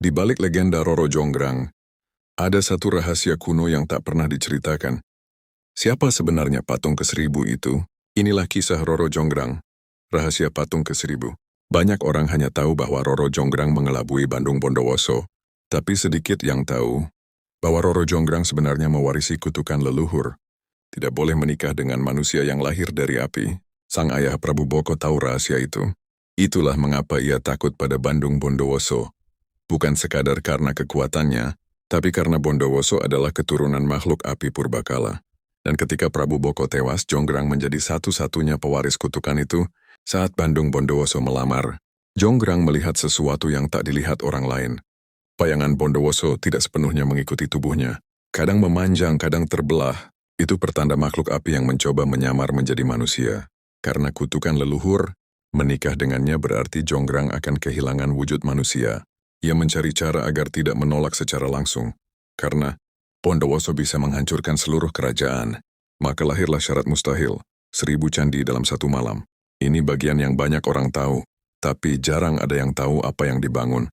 Di balik legenda Roro Jonggrang, ada satu rahasia kuno yang tak pernah diceritakan. Siapa sebenarnya patung ke-1000 itu? Inilah kisah Roro Jonggrang, rahasia patung ke-1000. Banyak orang hanya tahu bahwa Roro Jonggrang mengelabui Bandung Bondowoso, tapi sedikit yang tahu bahwa Roro Jonggrang sebenarnya mewarisi kutukan leluhur. Tidak boleh menikah dengan manusia yang lahir dari api. Sang ayah Prabu Boko tahu rahasia itu. Itulah mengapa ia takut pada Bandung Bondowoso. Bukan sekadar karena kekuatannya, tapi karena Bondowoso adalah keturunan makhluk api purbakala. Dan ketika Prabu Boko tewas, Jonggrang menjadi satu-satunya pewaris kutukan itu. Saat Bandung Bondowoso melamar, Jonggrang melihat sesuatu yang tak dilihat orang lain. Bayangan Bondowoso tidak sepenuhnya mengikuti tubuhnya. Kadang memanjang, kadang terbelah. Itu pertanda makhluk api yang mencoba menyamar menjadi manusia. Karena kutukan leluhur, menikah dengannya berarti Jonggrang akan kehilangan wujud manusia. Ia mencari cara agar tidak menolak secara langsung. Karena Bondowoso bisa menghancurkan seluruh kerajaan, maka lahirlah syarat mustahil, 1000 candi dalam satu malam. Ini bagian yang banyak orang tahu, tapi jarang ada yang tahu apa yang dibangun.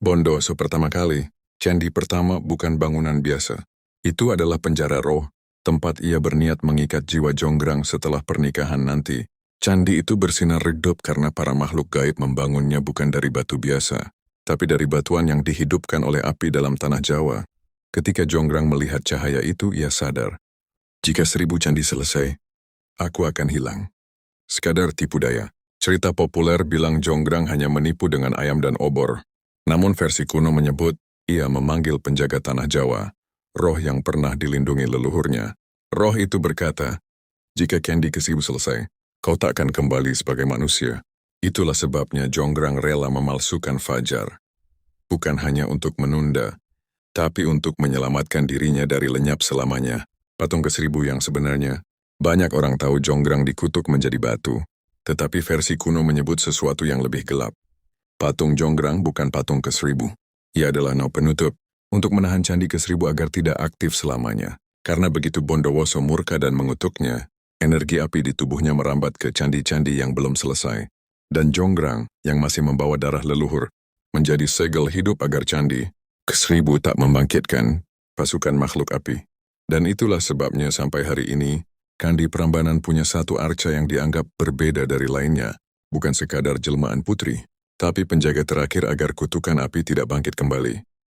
Bondowoso pertama kali, candi pertama bukan bangunan biasa. Itu adalah penjara roh, tempat ia berniat mengikat jiwa Jonggrang setelah pernikahan nanti. Candi itu bersinar redup karena para makhluk gaib membangunnya bukan dari batu biasa, tapi dari batuan yang dihidupkan oleh api dalam tanah Jawa. Ketika Jonggrang melihat cahaya itu, ia sadar. Jika 1000 candi selesai, aku akan hilang. Sekadar tipu daya. Cerita populer bilang Jonggrang hanya menipu dengan ayam dan obor. Namun versi kuno menyebut, ia memanggil penjaga tanah Jawa, roh yang pernah dilindungi leluhurnya. Roh itu berkata, jika candi ke-1000 selesai, kau tak akan kembali sebagai manusia. Itulah sebabnya Jonggrang rela memalsukan fajar. Bukan hanya untuk menunda, tapi untuk menyelamatkan dirinya dari lenyap selamanya. Patung ke-1000 yang sebenarnya, banyak orang tahu Jonggrang dikutuk menjadi batu, tetapi versi kuno menyebut sesuatu yang lebih gelap. Patung Jonggrang bukan patung ke-1000. Ia adalah nau penutup, untuk menahan candi ke-1000 agar tidak aktif selamanya. Karena begitu Bondowoso murka dan mengutuknya, energi api di tubuhnya merambat ke candi-candi yang belum selesai. Dan Jonggrang, yang masih membawa darah leluhur, menjadi segel hidup agar candi ke-1000 tak membangkitkan pasukan makhluk api. Dan itulah sebabnya sampai hari ini, Candi Prambanan punya satu arca yang dianggap berbeda dari lainnya. Bukan sekadar jelmaan putri, tapi penjaga terakhir agar kutukan api tidak bangkit kembali.